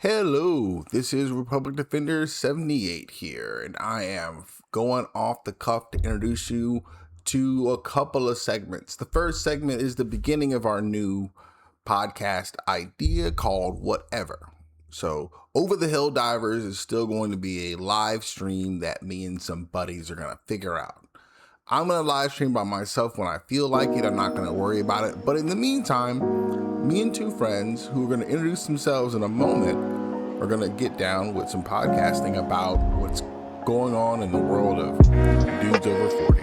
Hello, this is Republic Defender 78 here, and I am going off the cuff to introduce you to a couple of segments. The first segment is the beginning of our new podcast idea called Whatever. So, Over the Hill Divers is still going to be a live stream that me and some buddies are going to figure out. I'm going to live stream by myself when I feel like it. I'm not going to worry about it. But in the meantime, me and two friends who are going to introduce themselves in a moment are going to get down with some podcasting about what's going on in the world of dudes over 40.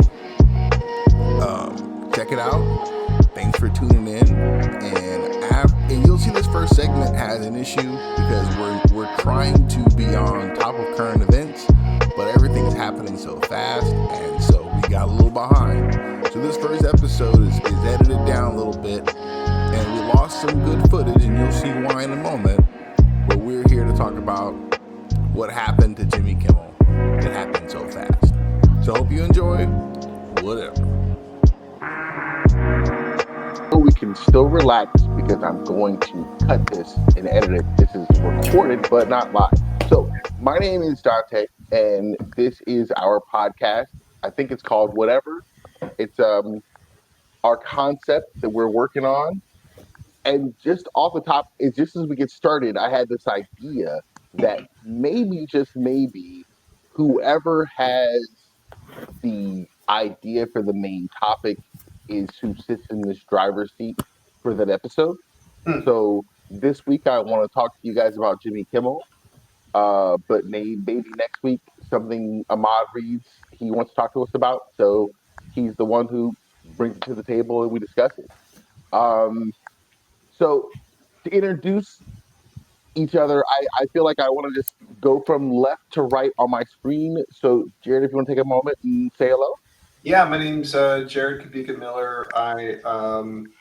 Check it out. Thanks for tuning in. And you'll see this first segment has an issue because we're trying to be on top of current events, but everything's happening so fast, and so we got a little behind. So this first episode is edited down a little bit, and we lost some good footage, and you'll see why in a moment. But we're here to talk about what happened to Jimmy Kimmel. It happened so fast. So hope you enjoy. Whatever. We can still relax because I'm going to cut this and edit it. This is recorded, but not live. So my name is Dante, and this is our podcast. I think it's called Whatever. It's our concept that we're working on. And just off the top, it's just as we get started, I had this idea that maybe, just maybe, whoever has the idea for the main topic is who sits in this driver's seat for that episode. So this week I want to talk to you guys about Jimmy Kimmel. But maybe next week something Ahmad reads he wants to talk to us about. So he's the one who brings it to the table and we discuss it. So to introduce each other, I feel like I want to just go from left to right on my screen. So Jared, if you want to take a moment and say hello. Yeah, my name's Jared Kabika Miller. I'm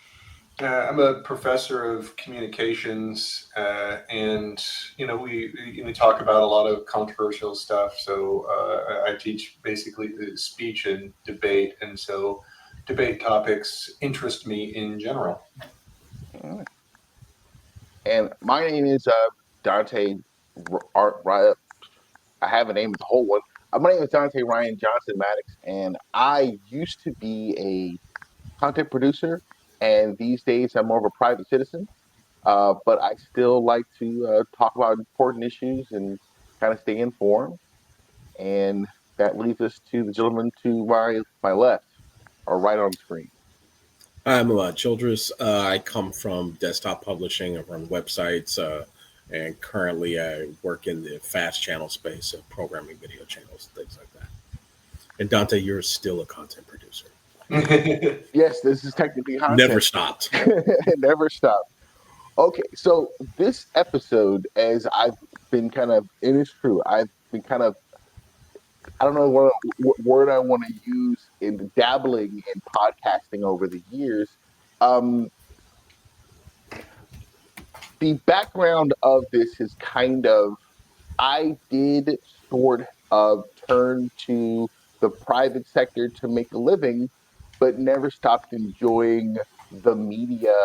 a professor of communications, and we talk about a lot of controversial stuff. So I teach basically speech and debate, and so debate topics interest me in general. And my name is Dante. I have a name, it's a whole one. My name is Dante Ryan Johnson Maddox, and I used to be a content producer, and these days I'm more of a private citizen. But I still like to talk about important issues and kind of stay informed. And that leads us to the gentleman to my left, or right on the screen. I'm Childress. I come from desktop publishing. I run websites, and currently I work in the fast channel space of programming video channels, things like that. And Dante, you're still a content producer. Yes, this is technically content. Never stopped. Never stopped. Okay, so this episode, as I've been kind of, it is true, I've been kind of, I don't know what word I want to use in dabbling in podcasting over the years. The background of this is kind of, I did sort of turn to the private sector to make a living, but never stopped enjoying the media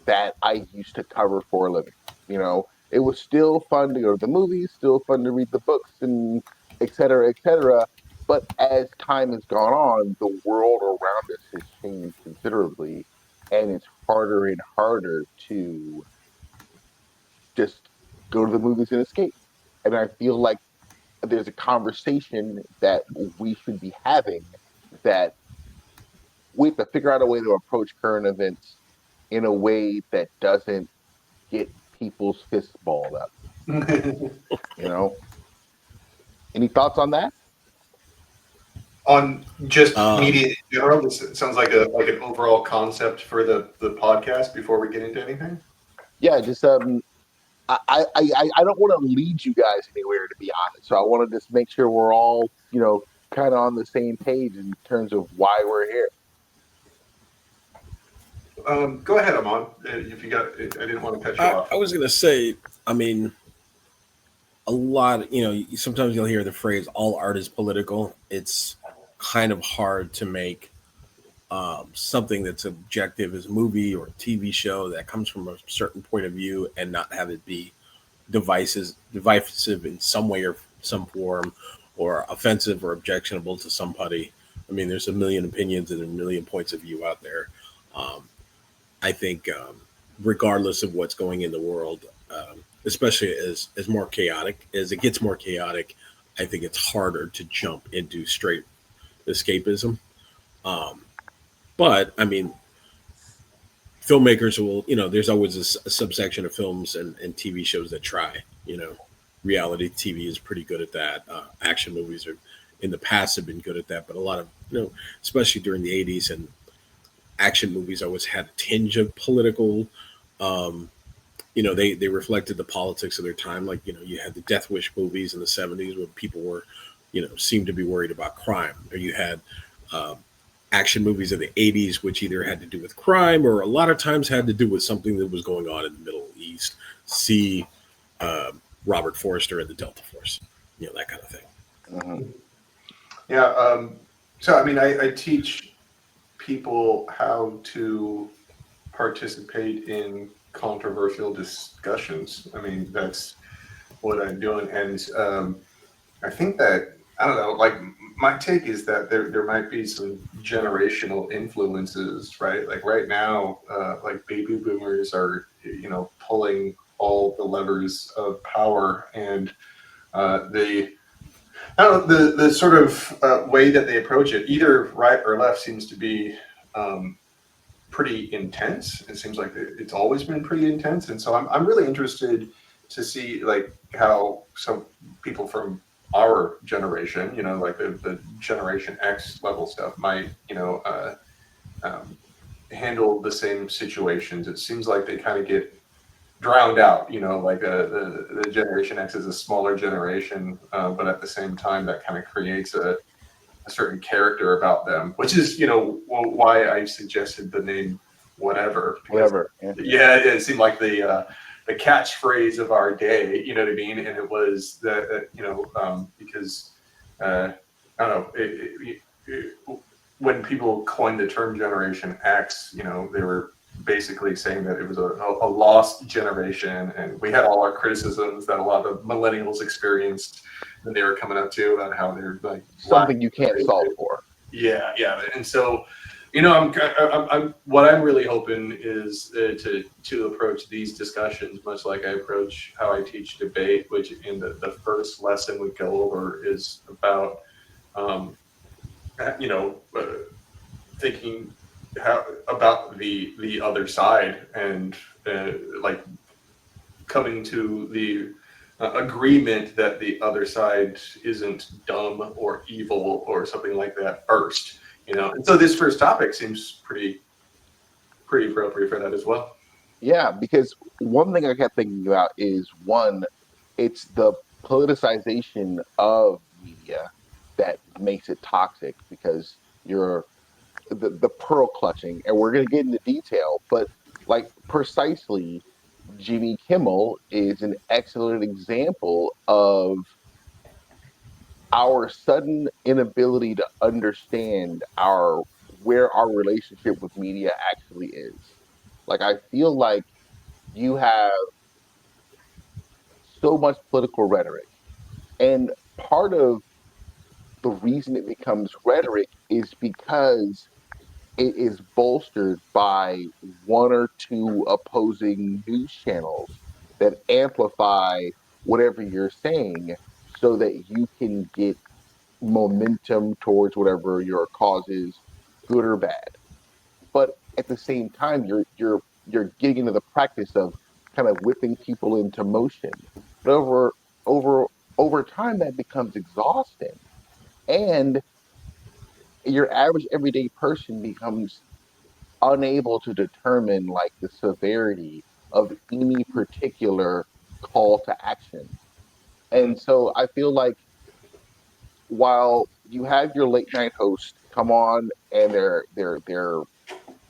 that I used to cover for a living. It was still fun to go to the movies, still fun to read the books, and et cetera, et cetera. But as time has gone on, the world around us has changed considerably, and it's harder and harder to just go to the movies and escape. And I feel like there's a conversation that we should be having, that we have to figure out a way to approach current events in a way that doesn't get people's fists balled up. Any thoughts on that? On just media in general, this sounds like an overall concept for the podcast. Before we get into anything, yeah, just I don't want to lead you guys anywhere, to be honest. So I want to just make sure we're all kind of on the same page in terms of why we're here. Go ahead, Amon. If you got, I didn't want to cut you off. I was going to say, I mean, a lot, sometimes you'll hear the phrase "all art is political." It's kind of hard to make something that's objective as a movie or a TV show that comes from a certain point of view and not have it be divisive in some way or some form, or offensive or objectionable to somebody. I mean, there's a million opinions and a million points of view out there. Um, I think, regardless of what's going in the world, especially as more chaotic as it gets more chaotic, I think it's harder to jump into straight escapism. Um, but I mean, filmmakers will, there's always a subsection of films and TV shows that try. Reality TV is pretty good at that. Action movies are in the past have been good at that, but a lot of, especially during the '80s, and action movies always had a tinge of political. Um, they reflected the politics of their time. Like, you had the Death Wish movies in the '70s where people were, seemed to be worried about crime, or you had um, action movies of the '80s, which either had to do with crime or a lot of times had to do with something that was going on in the Middle East. See Robert Forster and the Delta Force, that kind of thing. Mhm. Yeah. So, I mean, I teach people how to participate in controversial discussions. I mean, that's what I'm doing. And I think that, I don't know, like my take is that there might be some generational influences, right? Like right now, like baby boomers are, pulling all the levers of power, and the I don't know, the sort of way that they approach it, either right or left, seems to be um, pretty intense. It seems like it's always been pretty intense, and so I'm really interested to see like how some people from our generation, like the Generation X level stuff, might um, handle the same situations. It seems like they kind of get drowned out. Like the Generation X is a smaller generation, but at the same time, that kind of creates a certain character about them, which is why I suggested the name whatever, because Whatever. Yeah. yeah, it seemed like the catchphrase of our day. You know what I mean? And it was that because I don't know when people coined the term Generation X, they were basically saying that it was a lost generation, and we had all our criticisms that a lot of millennials experienced when they were coming up to about how they're like black. Something you can't solve for. Yeah, yeah, and so I'm what I'm really hoping is to approach these discussions much like I approach how I teach debate, which in the first lesson we go over is about um, you know uh, thinking about the other side, and like coming to the agreement that the other side isn't dumb or evil or something like that first. And so this first topic seems pretty appropriate for that as well. Yeah, because one thing I kept thinking about is one, it's the politicization of media that makes it toxic because you're the pearl clutching, and we're going to get into detail, but like precisely, Jimmy Kimmel is an excellent example of our sudden inability to understand our where our relationship with media actually is. Like I feel like you have so much political rhetoric, and part of the reason it becomes rhetoric is because it is bolstered by one or two opposing news channels that amplify whatever you're saying so that you can get momentum towards whatever your cause is, good or bad. But at the same time, you're getting into the practice of kind of whipping people into motion. But over over time, that becomes exhausting, and your average everyday person becomes unable to determine like the severity of any particular call to action. Mhm. And so I feel like while you have your late night host come on and they're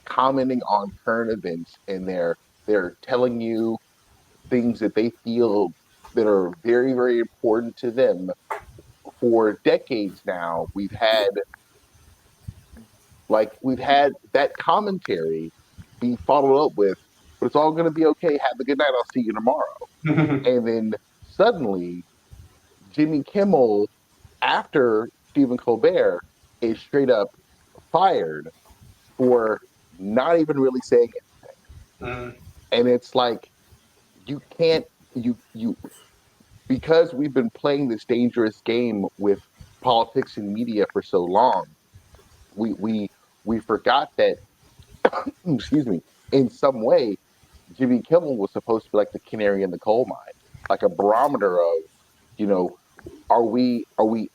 commenting on current events and they're telling you things that they feel that are very very important to them, for decades now we've had that commentary be followed up with, but it's all going to be okay. Have a good night. I'll see you tomorrow. And then suddenly, Jimmy Kimmel, after Stephen Colbert, is straight up fired for not even really saying it. Mhm. And it's like, you can't, you, because we've been playing this dangerous game with politics and media for so long, we, we, we forgot that, excuse me, in some way, Jimmy Kimmel was supposed to be like the canary in the coal mine, like a barometer of, you know, are we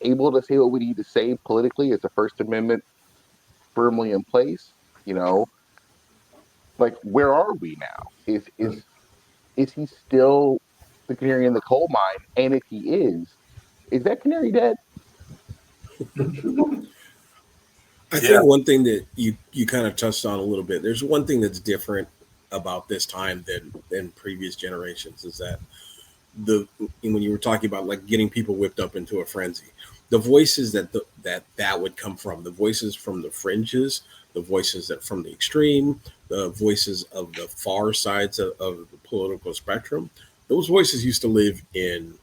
able to say what we need to say politically? Is the First Amendment firmly in place? You know, like where are we now? Is he still the canary in the coal mine? And if he is that canary dead? I Yeah. think one thing that you kind of touched on a little bit. There's one thing that's different about this time than previous generations is that the when you were talking about like getting people whipped up into a frenzy, the voices that would come from, the voices from the fringes, the voices that from the extreme, the voices of the far sides of the political spectrum, those voices used to live in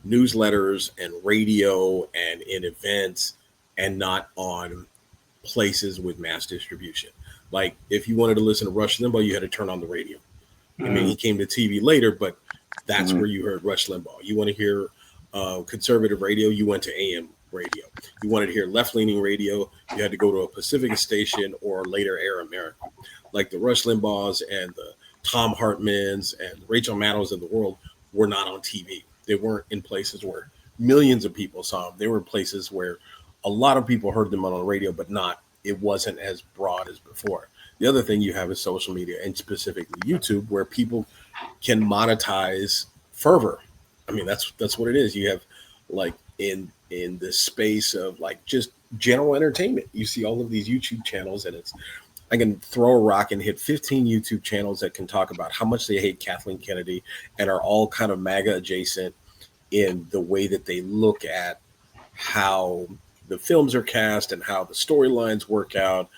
newsletters and radio and in events and not on places with mass distribution. Like if you wanted to listen to Rush Limbaugh, you had to turn on the radio. I mean, Mhm. he came to TV later, but that's Hmm. where you heard Rush Limbaugh. You want to hear conservative radio, you went to AM radio. You wanted to hear left leaning radio, you had to go to a Pacifica station or later Air America. Like the Rush Limbaughs and the Tom Hartmans and Rachel Maddows of the world were not on TV. They weren't in places where millions of people saw them. They were in places where a lot of people heard them on the radio, but not, it wasn't as broad as before. The other thing you have is social media and specifically YouTube, where people can monetize fervor. I mean, that's what it is. You have like in the space of like just general entertainment. You see all of these YouTube channels, and it's I can throw a rock and hit 15 YouTube channels that can talk about how much they hate Kathleen Kennedy and are all kind of MAGA adjacent in the way that they look at how the films are cast and how the storylines work out,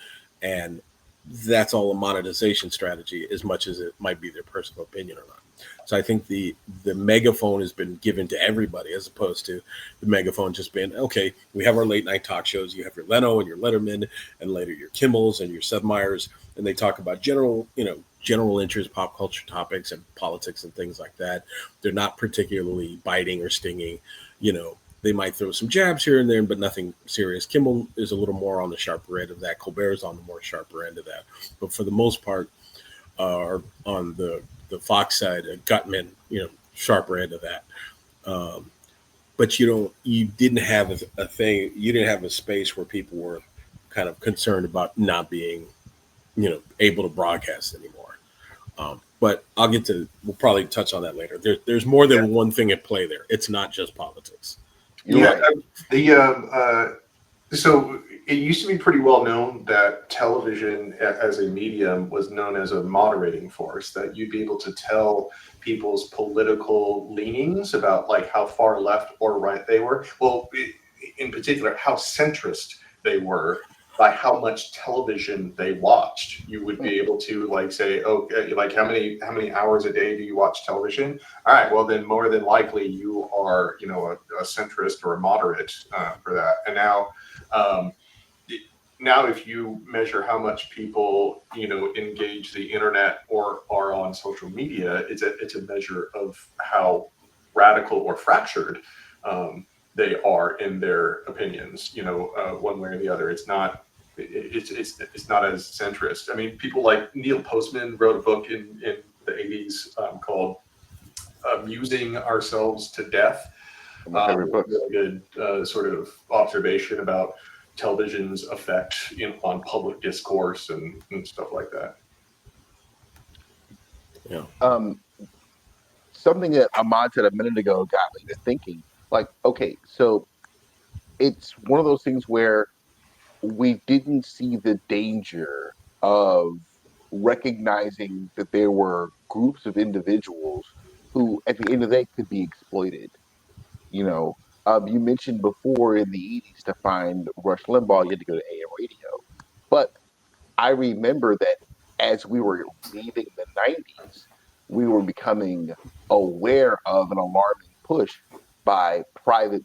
and that's all a monetization strategy as much as it might be their personal opinion or not. So I think the megaphone has been given to everybody as opposed to the megaphone just being okay. We have our late night talk shows. You have your Leno and your Letterman, and later your Kimmels and your Seth Meyers, and they talk about general interest pop culture topics and politics and things like that. They're not particularly biting or stinging. You know, they might throw some jabs here and there, but nothing serious. Kimmel is a little more on the sharper end of that. Colbert is on the more sharper end of that. But for the most part, are on the Fox side, Gutman, sharper end of that. Um, but you didn't have a thing, you didn't have a space where people were kind of concerned about not being, able to broadcast anymore. But we'll probably touch on that later. There's more Yeah. than one thing at play there. It's not just politics. You're Yeah. right. The So it used to be pretty well known that television as a medium was known as a moderating force, that you'd be able to tell people's political leanings about like how far left or right they were. Well, in particular, how centrist they were by how much television they watched. You would be able to like say, okay, like how many hours a day do you watch television? All right, well then more than likely you are, a centrist or a moderate for that. And um, now if you measure how much people engage the internet or are on social media, it's a measure of how radical or fractured they are in their opinions, one way or the other. It's not as centrist. I mean, people like Neil Postman wrote a book in the 80s called Amusing Ourselves to Death. One of my favorite books. Really good sort of observation about television's effect on public discourse and stuff like that. Yeah. Something that Ahmad said a minute ago got me to thinking, like, okay, so it's one of those things where we didn't see the danger of recognizing that there were groups of individuals who, at the end of the day, could be exploited. You know, you mentioned before in the 80s to find Rush Limbaugh, you had to go to AM radio. But I remember that as we were leaving the 90s, we were becoming aware of an alarming push by private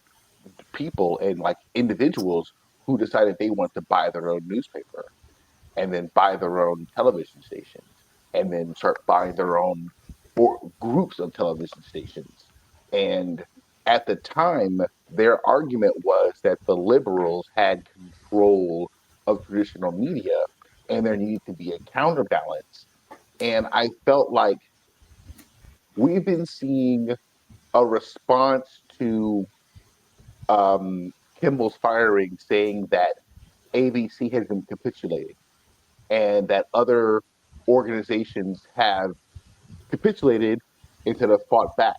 people and like individuals who decided they want to buy their own newspaper and then buy their own television stations and then start buying their own groups of television stations. And at the time, their argument was that the liberals had control of traditional media and there needed to be a counterbalance. And I felt like we've been seeing a response to Kimball's firing saying that ABC has been capitulating and that other organizations have capitulated instead of fought back.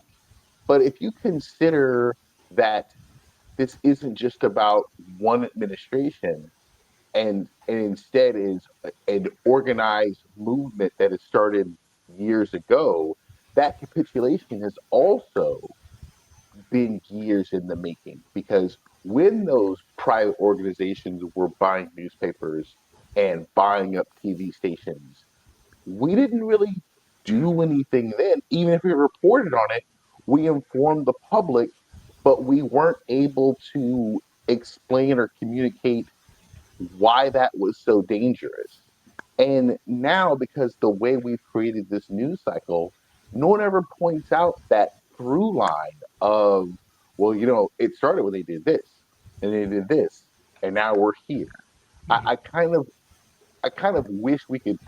But if you consider that this isn't just about one administration and instead is an organized movement that has started years ago, that capitulation has also been years in the making because when those private organizations were buying newspapers and buying up TV stations, we didn't really do anything then. Even if we reported on it, we informed the public, but we weren't able to explain or communicate why that was so dangerous. And now, because the way we've created this news cycle, no one ever points out that through line of, well, it started when they did this, and they did this, and now we're here. I, Mhm. I kind of, I kind of wish we could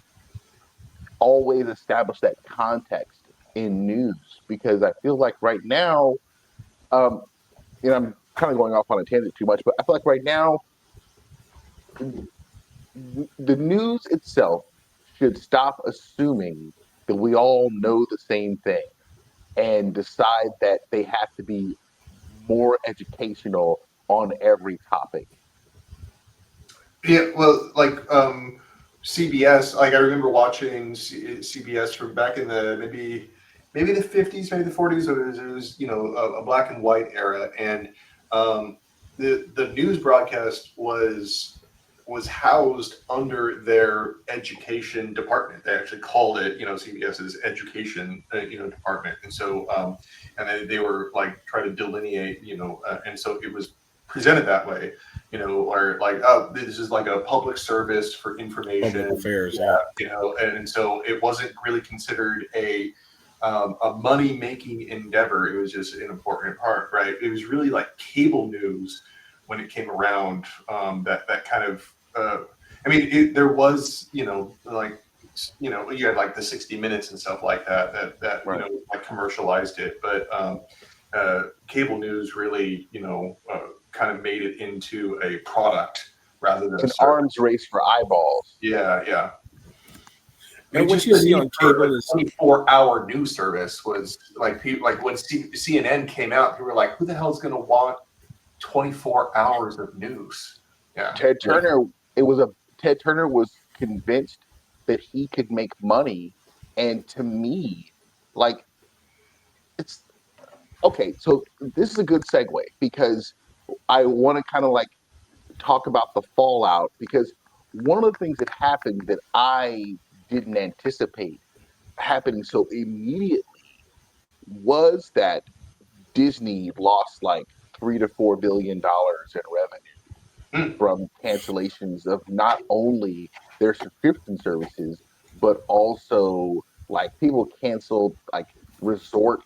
always establish that context in news because I feel like right now, um, I'm kind of going off on a tangent too much, but I feel like right now the news itself should stop assuming that we all know the same thing and decide that they have to be more educational on every topic. Yeah, well, like CBS, like I remember watching CBS from back in the maybe the 50s, maybe the 40s. It was a black and white era, and the news broadcast was housed under their education department. They actually called it, CBS's education, department, and so and they were like trying to delineate, and so it was presented that way, or like, oh, this is like a public service for Public information. affairs, Yeah, yeah. and so it wasn't really considered a money making endeavor. It was just an important part, right? It was really like cable news when it came around. That kind of, I mean, there was, like, you had like the 60 Minutes and stuff like that Right. like commercialized it, but cable news really, kind of made it into a product rather than a An service. arms race for eyeballs. Yeah, yeah. I And mean, what just you the see need on for a cable is 24-hour news service was like people like when CNN came out, people were like, "Who the hell is going to want 24 hours of news?" Yeah, Ted yeah, Turner, it was a Ted Turner was convinced that he could make money. And to me, like it's okay, so this is a good segue because I want to kind of like talk about the fallout because one of the things that happened that I didn't anticipate happening so immediately was that Disney lost like $3 to $4 billion in revenue mm, from cancellations of not only their subscription services, but also like people canceled like resort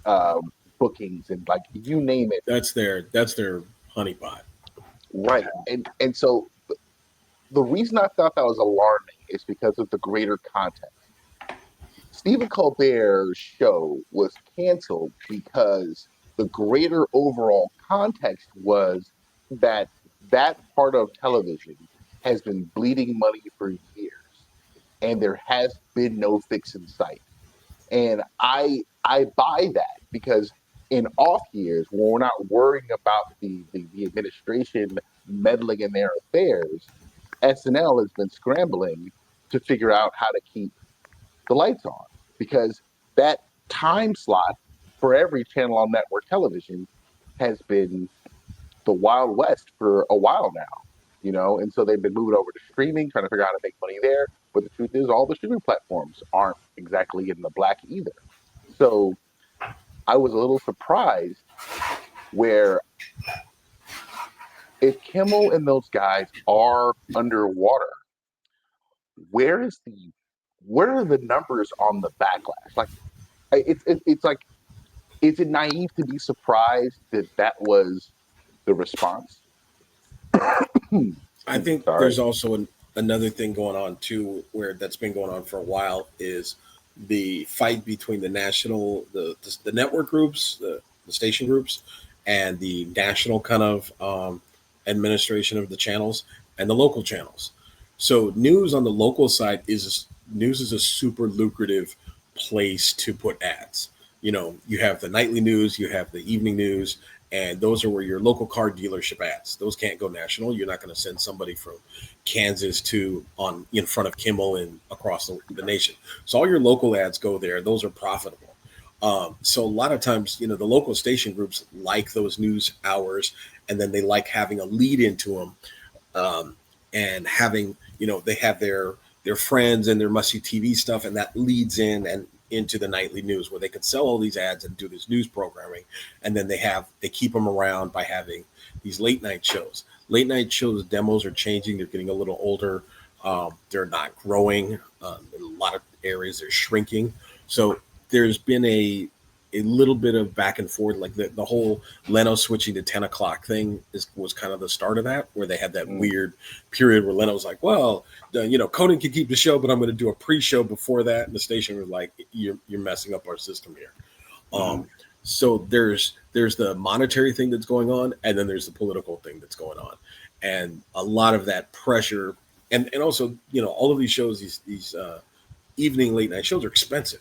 uh, bookings and like you name it. that's their honeypot. Right. And so the reason I thought that was alarming is because of the greater context. Stephen Colbert's show was canceled because the greater overall context was that that part of television has been bleeding money for years and there has been no fix in sight. And I buy that because in off years, when we're not worrying about the administration meddling in their affairs, SNL has been scrambling to figure out how to keep the lights on because that time slot for every channel on network television has been the Wild West for a while now, and so they've been moving over to streaming, trying to figure out how to make money there. But the truth is, all the streaming platforms aren't exactly in the black either. So I was a little surprised where if Kimmel and those guys are underwater, where is the where are the numbers on the backlash? Like it's like, is it naive to be surprised that that was the response? I think Sorry. there's also another thing going on too, where that's been going on for a while, is the fight between the network groups, the station groups, and the national kind of administration of the channels and the local channels. So news on the local side is a super lucrative place to put ads. You have the nightly news, you have the evening news, and those are where your local car dealership ads. Those can't go national. You're not going to send somebody from Kansas to on in front of Kimmel and across the nation. So all your local ads go there. Those are profitable. So a lot of times, the local station groups like those news hours, and then they like having a lead into them, and having they have their friends and their must-see TV stuff, and that leads in and into the nightly news where they can sell all these ads and do this news programming, and then they keep them around by having these late night shows. Late night shows demos are changing; they're getting a little older. They're not growing. In a lot of areas, they're shrinking. So there's been a little bit of back and forth, like the whole Leno switching to 10 o'clock thing was kind of the start of that, where they had that weird period where Leno was like, well, Conan can keep the show, but I'm going to do a pre-show before that. And the station was like, you're messing up our system here. So there's the monetary thing that's going on, and then there's the political thing that's going on. And a lot of that pressure, and also, all of these shows, these evening late night shows are expensive.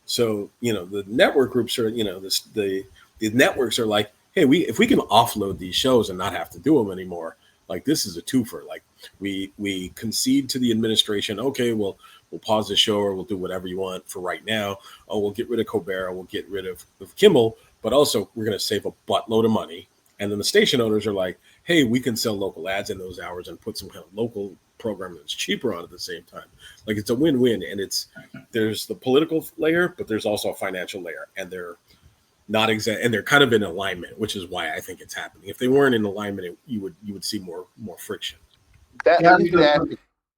So, the network groups are, the networks are like, hey, if we can offload these shows and not have to do them anymore, like this is a twofer. Like we concede to the administration, okay, we'll pause the show or we'll do whatever you want for right now. Oh, we'll get rid of Colbert, we'll get rid of Kimmel, but also we're going to save a buttload of money. And then the station owners are like, hey, we can sell local ads in those hours and put some kind of local program that's cheaper on at the same time. Like it's a win-win, and there's the political layer, but there's also a financial layer, and they're not exact, and they're kind of in alignment, which is why I think it's happening. If they weren't in alignment, you would see more friction.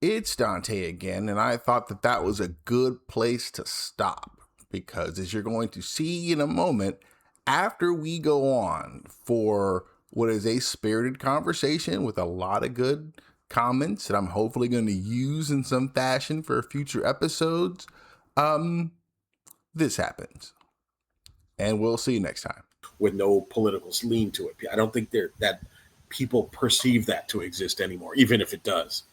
It's Dante again, and I thought that was a good place to stop, because as you're going to see in a moment, after we go on for what is a spirited conversation with a lot of good comments that I'm hopefully going to use in some fashion for future episodes, this happens. And we'll see you next time. With no political lean to it. I don't think that people perceive that to exist anymore, even if it does.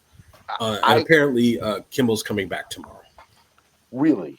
And apparently, Kimmel's coming back tomorrow. Really?